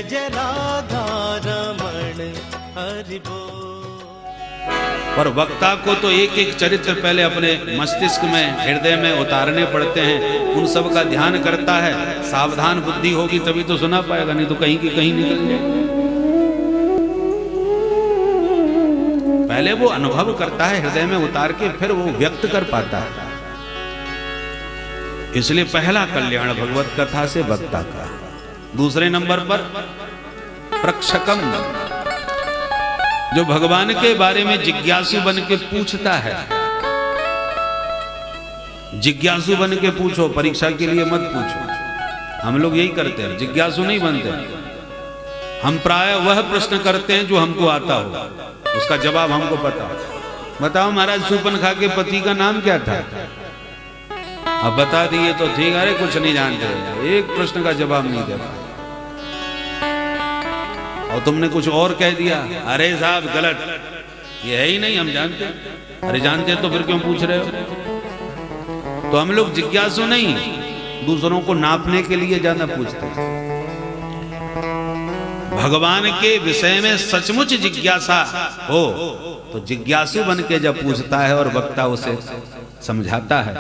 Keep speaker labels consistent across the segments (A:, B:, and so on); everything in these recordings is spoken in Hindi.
A: जय राधा रमण हरि बोल।
B: और वक्ता को तो एक एक चरित्र पहले अपने मस्तिष्क में, हृदय में उतारने पड़ते हैं, उन सब का ध्यान करता है। सावधान बुद्धि होगी तभी तो सुना पाएगा, नहीं तो कहीं की कहीं निकल जाए। पहले वो अनुभव करता है, हृदय में उतार के फिर वो व्यक्त कर पाता है। इसलिए पहला कल्याण भगवत कथा से वक्ता का। दूसरे नंबर पर प्रक्षकम, जो भगवान के बारे में जिज्ञासु बन के पूछता है। जिज्ञासु बन के पूछो, परीक्षा के लिए मत पूछो। हम लोग यही करते हैं, जिज्ञासु नहीं बनते। हम प्राय वह प्रश्न करते हैं जो हमको आता हो, उसका जवाब हमको पता हो। बताओ महाराज, शूर्पणखा के पति का नाम क्या था? अब बता दिए तो ठीक, अरे कुछ नहीं जानते, एक प्रश्न का जवाब नहीं दे पाए। और तुमने कुछ और कह दिया, अरे साहब गलत, ये है ही नहीं, हम जानते। अरे जानते तो फिर क्यों पूछ रहे हो? तो हम लोग जिज्ञासु नहीं, दूसरों को नापने के लिए ज्यादा पूछते हैं। भगवान के विषय में सचमुच जिज्ञासा हो तो जिज्ञासु बन के जब पूछता है और वक्ता उसे समझाता है,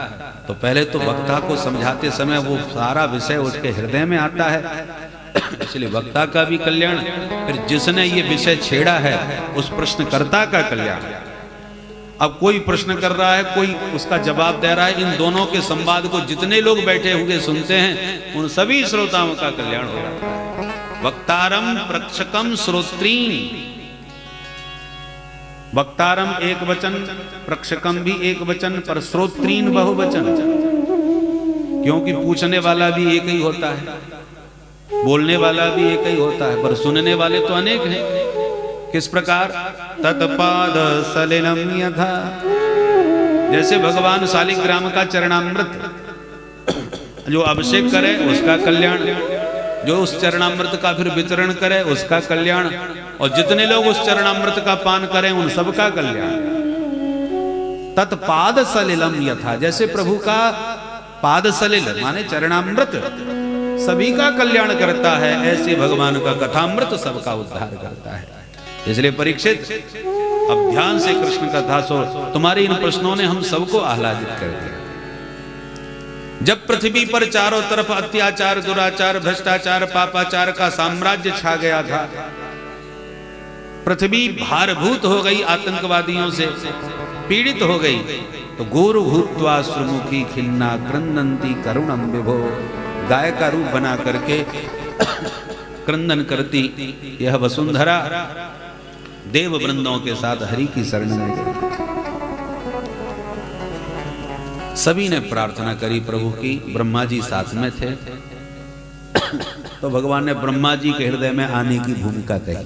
B: तो पहले तो वक्ता को समझाते समय वो सारा विषय उसके हृदय में आता है। इसलिए वक्ता का भी कल्याण, फिर जिसने ये विषय छेड़ा है उस प्रश्नकर्ता का कल्याण। अब कोई प्रश्न कर रहा है, कोई उसका जवाब दे रहा है, इन दोनों के संवाद को जितने लोग बैठे हुए सुनते हैं उन सभी श्रोताओं का कल्याण हो जाता है। वक्तारम प्रक्षकम श्रोत्रीन, वक्तारम एक वचन, प्रक्षकम भी एक वचन, पर श्रोत्रीन बहुवचन, क्योंकि पूछने वाला भी एक ही होता है, बोलने वाला भी एक ही होता है, पर सुनने वाले तो अनेक हैं। किस प्रकार? तत्पाद सलिलम यथा, जैसे भगवान शालिग्राम का चरणामृत जो अभिषेक करे उसका कल्याण, जो उस चरणामृत का फिर वितरण करे उसका कल्याण, और जितने लोग उस चरणामृत का पान करें उन सबका कल्याण। तत्पाद सलिलम यथा, जैसे प्रभु का पाद सलिल माने चरणामृत सभी का कल्याण करता है, ऐसे भगवान का कथामृत सबका उद्धार करता है। इसलिए परीक्षित, अब ध्यान से कृष्ण कथा सो, तुम्हारे इन प्रश्नों ने हम सबको आह्लादित कर दिया। जब पृथ्वी पर चारों तरफ अत्याचार, दुराचार, भ्रष्टाचार, पापाचार का साम्राज्य छा गया था, पृथ्वी भारभूत हो गई, आतंकवादियों से पीड़ित हो गई, तो गुरु भूत्वा श्रुमुखी खिन्ना क्रंदंती करुणम विभो, गाय का रूप बना करके क्रंदन करती यह वसुंधरा देव वृंदों के साथ हरि की शरण में गई। सभी ने प्रार्थना करी प्रभु की, ब्रह्मा जी साथ में थे, तो भगवान ने ब्रह्मा जी के हृदय में आने की भूमिका कही।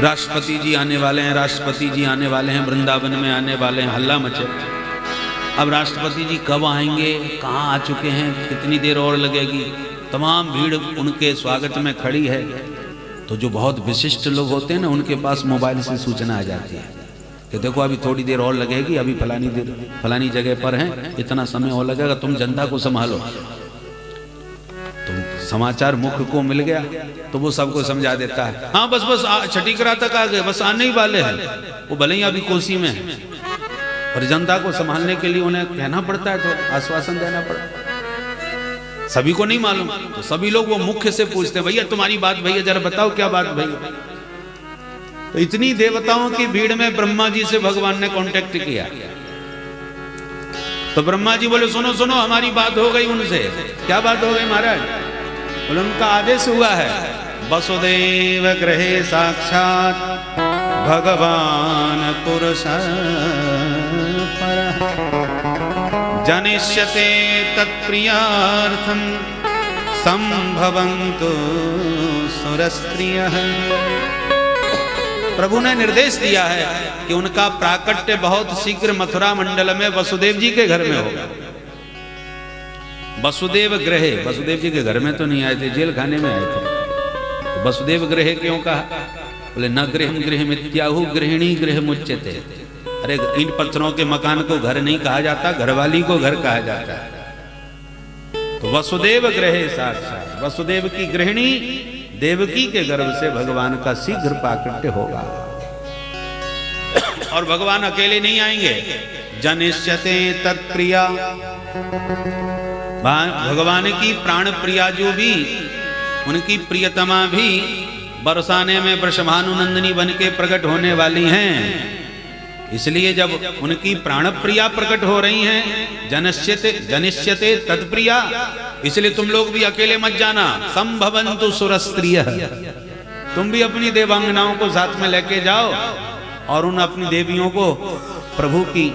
B: राष्ट्रपति जी आने वाले हैं, राष्ट्रपति जी आने वाले हैं, वृंदावन में आने वाले हैं, हल्ला मचे। अब राष्ट्रपति जी कब आएंगे, कहाँ आ चुके हैं, कितनी देर और लगेगी, तमाम भीड़ उनके स्वागत में खड़ी है। तो जो बहुत विशिष्ट लोग होते हैं ना, उनके पास मोबाइल से सूचना आ जाती है कि देखो अभी थोड़ी देर और लगेगी, अभी फलानी जगह पर हैं, इतना समय और लगेगा, तुम जनता को संभालो। तो समाचार मुख्य को मिल गया तो वो सबको समझा देता है, हाँ बस छठीकरा तक आ गए, बस आने ही वाले हैं, वो भले ही अभी कोसी में है। और जनता को संभालने के लिए उन्हें कहना पड़ता है, तो आश्वासन देना पड़ता है। सभी को नहीं मालूम, तो सभी लोग वो मुख्य से पूछते, भैया तुम्हारी बात, भैया जरा बताओ क्या बात भैया। तो इतनी देवताओं की भीड़ में ब्रह्मा जी से भगवान ने कांटेक्ट किया। तो ब्रह्मा जी बोले, सुनो सुनो, हमारी बात हो गई उनसे। क्या बात हो गई महाराज? बोले उनका आदेश हुआ है, वसुदेव गृहे साक्षात भगवान पुरुष जनिष्यते तत्प्रियार्थं संभवन्तु सुरस्त्रियः। प्रभु ने निर्देश दिया है कि उनका प्राकट्य बहुत शीघ्र मथुरा मंडल में वसुदेव जी के घर में होगा। वसुदेव गृहे, वसुदेव जी के घर में तो नहीं आए थे, जेल खाने में आए थे। तो वसुदेव गृहे क्यों कहा? बोले न गृहम गृहमित्याहु गृहिणी गृहमुच्यते। अरे इन पत्थरों के मकान को घर नहीं कहा जाता, घरवाली को घर कहा जाता है। तो वसुदेव ग्रहे साक्षात, वसुदेव की गृहिणी देवकी के गर्भ से भगवान का शीघ्र प्राकट्य होगा। और भगवान अकेले नहीं आएंगे, जनिष्यते तत्प्रिया, भगवान की प्राण प्रिया जो भी, उनकी प्रियतमा भी बरसाने में वृषभानुनंदिनी बन के प्रकट होने वाली हैं। इसलिए जब उनकी प्राण प्रिया प्रकट हो रही हैं, जनिष्यते तत्प्रिया, इसलिए तुम लोग भी अकेले मत जाना। संभवन्तु सुरस्त्रियः, तुम भी अपनी देवांगनाओं को साथ में लेके जाओ और उन अपनी देवियों को प्रभु की,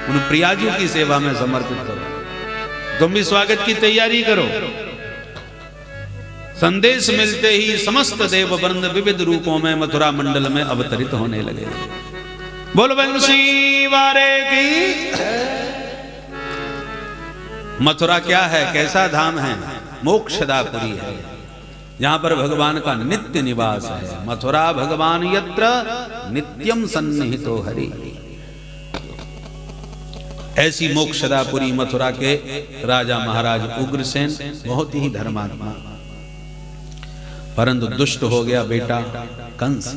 B: उन प्रियाजू की सेवा में समर्पित करो। तुम भी स्वागत की तैयारी करो। संदेश मिलते ही समस्त देव वृंद विविध रूपों में मथुरा मंडल में अवतरित होने लगे। बोल बंसी वारे की। मथुरा क्या है, कैसा धाम है? मोक्षदापुरी है, जहां पर भगवान का नित्य निवास है। मथुरा भगवान यत्र नित्यम सन्निहितो हरि। ऐसी मोक्षदापुरी मथुरा के राजा महाराज उग्रसेन बहुत ही धर्मात्मा, परंतु दुष्ट हो गया बेटा कंस।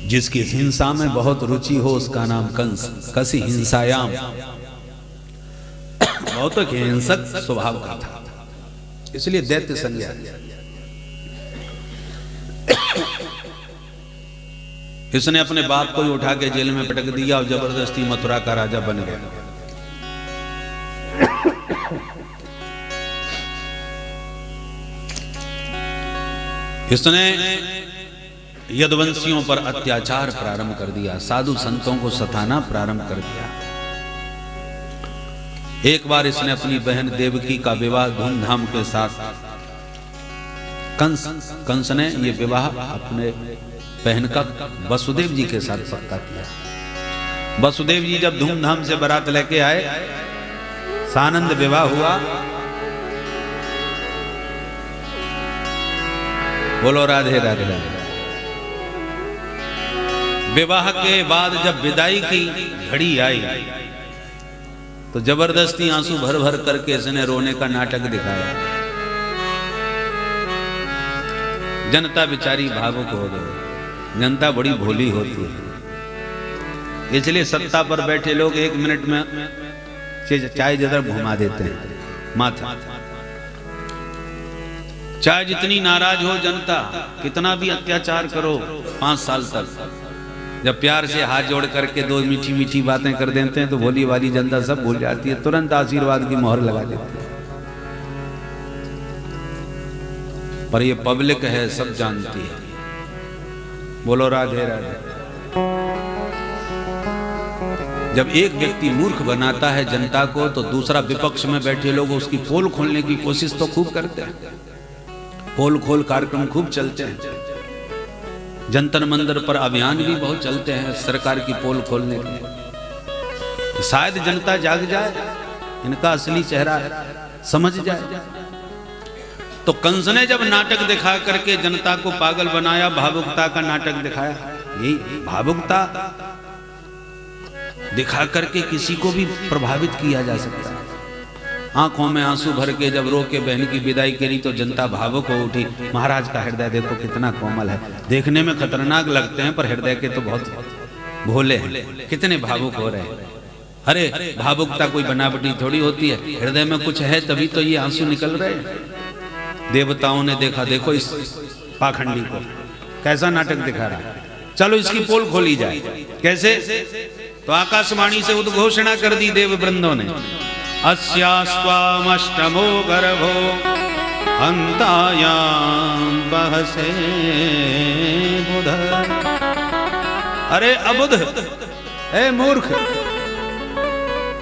B: जिसकी हिंसा में बहुत रुचि हो उसका नाम कंस। कसी हिंसायाम, बहुत हिंसक स्वभाव का था, इसलिए दैत्य संज्ञा। इसने अपने बाप को ही उठा के जेल में पटक दिया और जबरदस्ती मथुरा का राजा बन गया। इसने यदुवंशियों पर अत्याचार प्रारंभ कर दिया, साधु संतों को सताना प्रारंभ कर दिया। एक बार इसने अपनी बहन देवकी का विवाह धूमधाम के साथ, कंस ने ये विवाह अपने बहन का वसुदेव जी के साथ पक्का किया। वसुदेव जी जब धूमधाम से बारात लेके आए, सानंद विवाह हुआ। बोलो राधे राधे राधे। विवाह के बाद जब विदाई की घड़ी आई तो जबरदस्ती आंसू भर भर करके इसने रोने का नाटक दिखाया। जनता बेचारी भावुक हो गई। जनता बड़ी भोली होती है, इसलिए सत्ता पर बैठे लोग 1 मिनट में चाय जिधर घुमा देते हैं माथा। चाहे जितनी नाराज हो जनता, कितना भी अत्याचार करो, 5 साल तक जब प्यार से हाथ जोड़ करके 2 मीठी मीठी बातें कर देते हैं तो भोली वाली जनता सब भूल जाती है, तुरंत आशीर्वाद की मोहर लगा देती है। पर ये पब्लिक है, सब जानती है। बोलो राधे राधे। जब एक व्यक्ति मूर्ख बनाता है जनता को तो दूसरा विपक्ष में बैठे लोग उसकी पोल खोलने की कोशिश तो खूब करते हैं। पोल खोल कार्यक्रम खूब चलते हैं, जंतर मंदिर पर अभियान भी बहुत चलते हैं सरकार की पोल खोलने के। शायद जनता जाग जाए, इनका असली चेहरा समझ जाए। तो कंस ने जब नाटक दिखा करके जनता को पागल बनाया, भावुकता का नाटक दिखाया। यही भावुकता दिखा करके किसी को भी प्रभावित किया जा सकता है। आंखों में आंसू भर के जब रो के बहन की विदाई करी तो जनता भावुक हो उठी। महाराज का हृदय देखो कितना कोमल है, देखने में खतरनाक लगते हैं पर हृदय के तो बहुत भोले हैं, कितने भावुक हो रहे हैं। अरे भावुकता कोई बनावटी थोड़ी होती है, हृदय में कुछ है तभी तो ये आंसू निकल रहे हैं। देवताओं ने देखा, देखो इस पाखंडी को कैसा नाटक दिखा रहा है, चलो इसकी पोल खोली जाए। कैसे? तो आकाशवाणी से उद्घोषणा कर दी देव वृंदों ने, अस्यास्त्वामष्टमो गर्भो अन्तायाम बहसे बुध। अरे अबुध, ए मूर्ख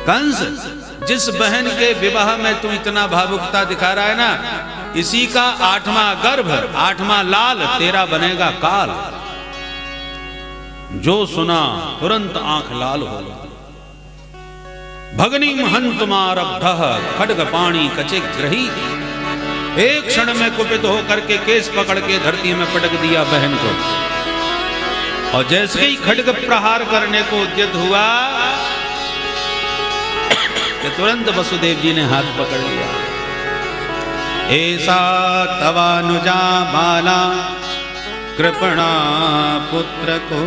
B: कंस, जिस बहन के विवाह में तू इतना भावुकता दिखा रहा है ना, इसी का 8वां गर्भ, 8वां लाल तेरा बनेगा काल। जो सुना तुरंत आंख लाल हो गई। भगनी हंतुमारब्ध खड्ग पाणी कचे ग्रही। एक क्षण में कुपित होकर के केस पकड़ के धरती में पटक दिया बहन को, और जैसे ही खड्ग प्रहार करने को उद्यत हुआ कि तुरंत वसुदेव जी ने हाथ पकड़ लिया। ऐसा तवानुजा बाला कृपणा पुत्र को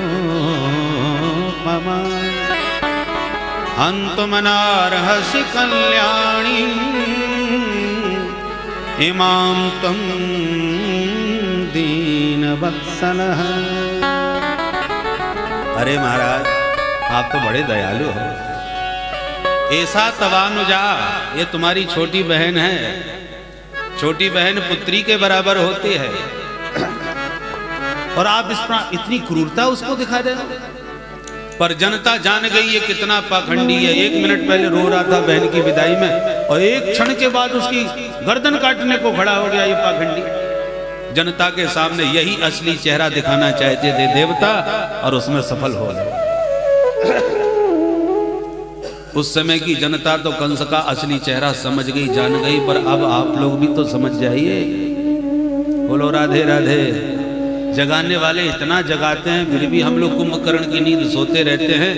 B: ममा अंतुमनार्हसि कल्याणी इमां त्वं दीनवत्सलः। अरे महाराज, आप तो बड़े दयालु हो। ऐसा तवानुजा, ये तुम्हारी छोटी बहन है। छोटी बहन पुत्री के बराबर होती है और आप इस पर इतनी क्रूरता उसको दिखा रहे हो। पर जनता जान गई ये कितना पाखंडी है। 1 मिनट पहले रो रहा था बहन की विदाई में और एक क्षण के बाद उसकी गर्दन काटने को खड़ा हो गया ये पाखंडी। जनता के सामने यही असली चेहरा दिखाना चाहते थे देवता और उसमें सफल हो गए। उस समय की जनता तो कंस का असली चेहरा समझ गई, जान गई, पर अब आप लोग भी तो समझ जाइए। बोलो राधे राधे। जगाने वाले इतना जगाते हैं, फिर भी हम लोग कुंभकर्ण की नींद सोते रहते हैं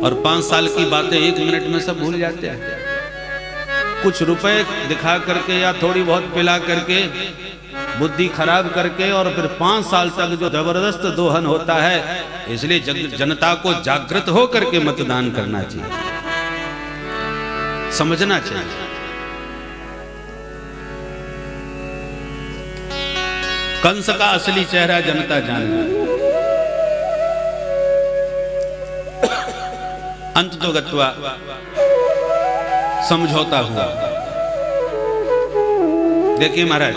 B: और 5 साल की बातें 1 मिनट में सब भूल जाते हैं। कुछ रुपए दिखा करके या थोड़ी बहुत पिला करके बुद्धि खराब करके और फिर 5 साल तक जो जबरदस्त दोहन होता है। इसलिए जनता को जागृत हो करके मतदान करना चाहिए, समझना चाहिए। कंस का असली चेहरा जनता जान गई। अंत तो गत्वा समझौता हुआ। देखिए महाराज,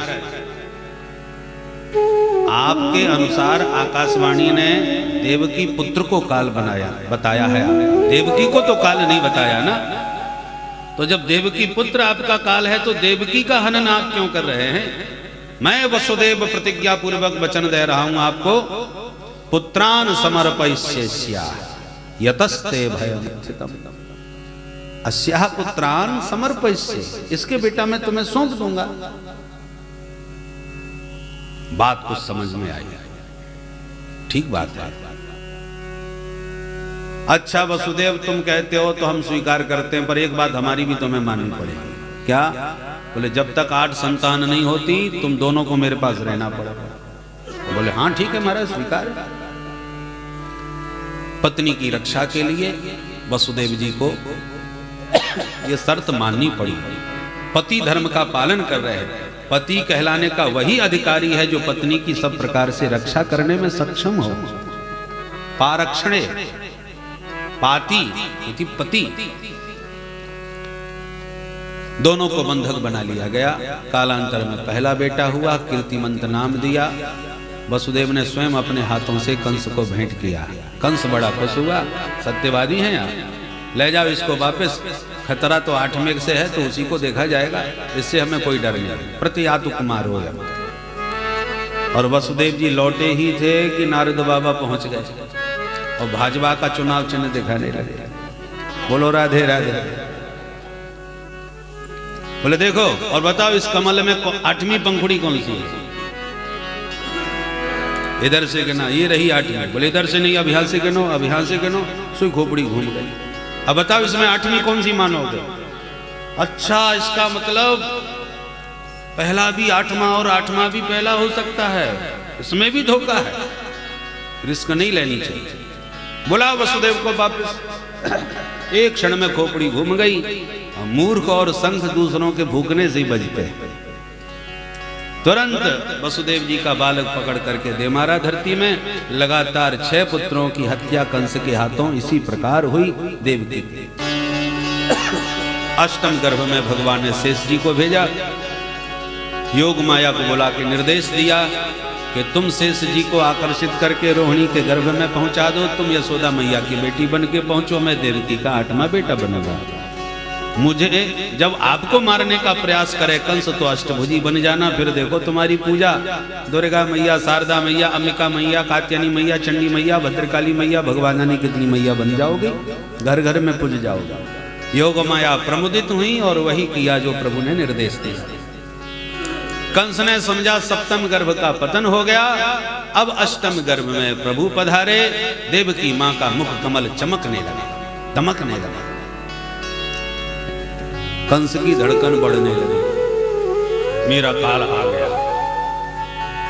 B: आपके अनुसार आकाशवाणी ने देवकी पुत्र को काल बताया है। देवकी को तो काल नहीं बताया ना। तो जब देवकी पुत्र आपका काल है तो देवकी का हनन आप क्यों कर रहे हैं? मैं वसुदेव प्रतिज्ञा पूर्वक वचन दे रहा हूं आपको, पुत्रान समर्पयिष्यस्या यतस्ते भयं स्थितम्। अस्याः पुत्रान समर्पयिष्ये, इसके बेटा मैं तुम्हें सौंप दूंगा। बात कुछ समझ में आई? ठीक बात है। अच्छा वसुदेव, तुम कहते हो तो हम स्वीकार करते हैं, पर एक बात हमारी भी तुम्हें माननी पड़ेगी। क्या? बोले जब तक 8 संतान नहीं होती तुम दोनों को मेरे पास रहना पड़ेगा। बोले हाँ ठीक है महाराज, स्वीकार। पत्नी की रक्षा के लिए वसुदेव जी को ये शर्त माननी पड़ी। पति धर्म का पालन कर रहे हैं। पति कहलाने का वही अधिकारी है जो पत्नी की सब प्रकार से रक्षा करने में सक्षम हो। पारक्षणे पाति इति पति। दोनों को बंधक बना लिया गया। कालांतर में पहला बेटा हुआ, कीर्तिमंत नाम दिया। वसुदेव ने स्वयं अपने हाथों से कंस को भेंट किया। कंस बड़ा खुश हुआ, सत्यवादी हैं आप, ले जाओ इसको वापस। खतरा तो 8 मेघ से है तो उसी को देखा जाएगा, इससे हमें कोई डर नहीं। प्रतियातु कुमार हो। और वसुदेव जी लौटे ही थे कि नारद बाबा पहुंच गए और भाजपा का चुनाव चिन्ह दिखाने लगे। बोलो राधे राधे। बोले देखो और बताओ इस कमल में 8वीं पंखुड़ी कौन सी है? इधर से गिना, ये रही 8वीं। बोले इधर से नहीं, अब यहाँ से गिनो, अब यहाँ से गिनो। सुई खोपड़ी घूम गई। अब बताओ इसमें 8वीं कौन सी मानोगे? अच्छा, इसका मतलब पहला भी 8वां और 8वां भी पहला हो सकता है, इसमें भी धोखा है, रिस्क नहीं लेनी चाहिए। बोला वसुदेव को वापस। एक क्षण में खोपड़ी घूम गई। मूर्ख और शंख दूसरों के भूखने से ही बजते। तुरंत वसुदेव जी का बालक पकड़ करके दे मारा धरती में। लगातार 6 पुत्रों की हत्या कंस के हाथों इसी प्रकार हुई। देवकी अष्टम गर्भ में भगवान ने शेष जी को भेजा। योग माया को बुला के निर्देश दिया कि तुम शेष जी को आकर्षित करके रोहिणी के गर्भ में पहुंचा दो। तुम यशोदा मैया की बेटी बन के पहुंचो, मैं देवकी का 8वां बेटा बनूंगा। मुझे जब आपको मारने का प्रयास करे कंस तो अष्टभुजी बन जाना, फिर देखो तुम्हारी पूजा दुर्गा मैया, शारदा मैया, अंबिका मैया, कात्यायनी मैया, चंडी मैया, भद्रकाली मैया, भगवान ने कितनी मैया बन जाओगे, घर घर में पूज जाओगे। योग माया प्रमुदित हुई और वही किया जो प्रभु ने निर्देश दिया। कंस ने समझा 7म गर्भ का पतन हो गया, अब 8म गर्भ में प्रभु पधारे। देवकी मां का मुख कमल चमकने लगा, दमकने लगा। कंस की धड़कन बढ़ने लगी, मेरा काल आ गया।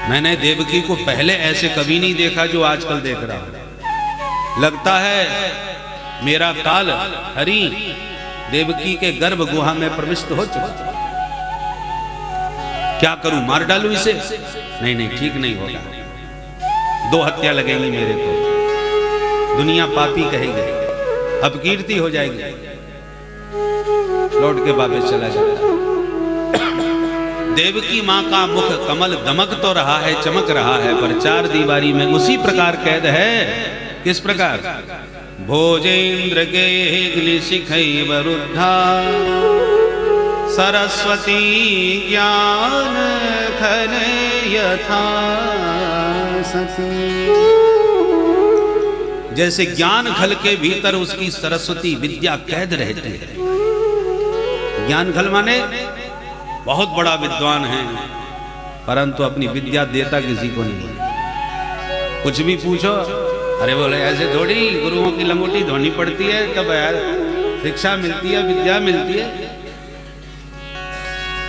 B: मैंने देवकी को पहले ऐसे कभी नहीं देखा जो आजकल देख रहा हूं। लगता है मेरा काल हरि देवकी के गर्भ गुहा में प्रविष्ट हो चुका। क्या करूं, मार डालूं इसे? नहीं नहीं, ठीक नहीं होगा, 2 हत्या लगेंगी मेरे को, दुनिया पापी कहेगी, अपकीर्ति हो जाएगी। लौट के वापस चला जाता। देवकी मां का मुख कमल दमक तो रहा है, चमक रहा है, पर 4 दीवारी में उसी प्रकार कैद है। किस प्रकार? भोजेन्द्र के ग्लिशिखैव रुद्धा सरस्वती ज्ञान खल यथा सती। जैसे ज्ञान खल के भीतर उसकी सरस्वती विद्या कैद रहती है। ज्ञान खल माने बहुत बड़ा विद्वान है, परंतु अपनी विद्या देता किसी को नहीं। कुछ भी पूछो, अरे बोले ऐसे थोड़ी गुरुओं की लंगोटी धोनी पड़ती है तब यार शिक्षा मिलती है, विद्या मिलती है।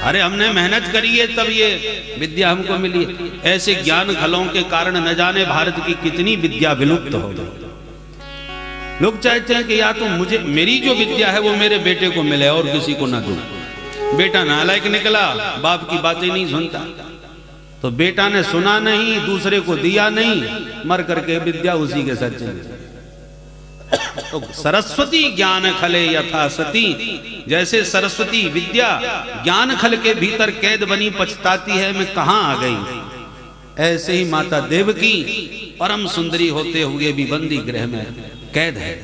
B: अरे हमने मेहनत करी है तब ये विद्या हमको मिली है। ऐसे ज्ञान खलों के कारण न जाने भारत की कितनी विद्या विलुप्त हो गई। लोग चाहते हैं कि या तो मुझे मेरी जो विद्या है वो मेरे बेटे को मिले और किसी को ना दूं। बेटा नालायक निकला, बाप की बातें नहीं सुनता, तो बेटा ने सुना नहीं, दूसरे को दिया नहीं, मर करके विद्या उसी के साथ चली। तो सरस्वती ज्ञान खले यथा सती, जैसे सरस्वती विद्या ज्ञान खल के भीतर कैद बनी पछताती है मैं कहां आ गई, ऐसे ही माता देवकी परम सुंदरी होते हुए भी बंदी गृह में कैद है।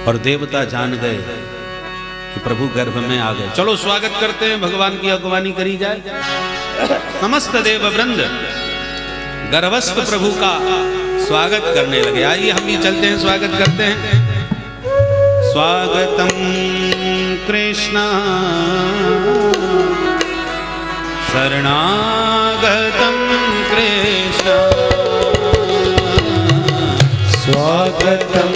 B: और देवता जान गए कि प्रभु गर्भ में आ गए। चलो स्वागत करते हैं, भगवान की अगवानी करी जाए। समस्त देव वृंद गर्भस्थ प्रभु का स्वागत करने लगे। आइए हम भी चलते हैं, स्वागत करते हैं। स्वागतम कृष्ण शरणागतम कृष्ण
A: स्वागतम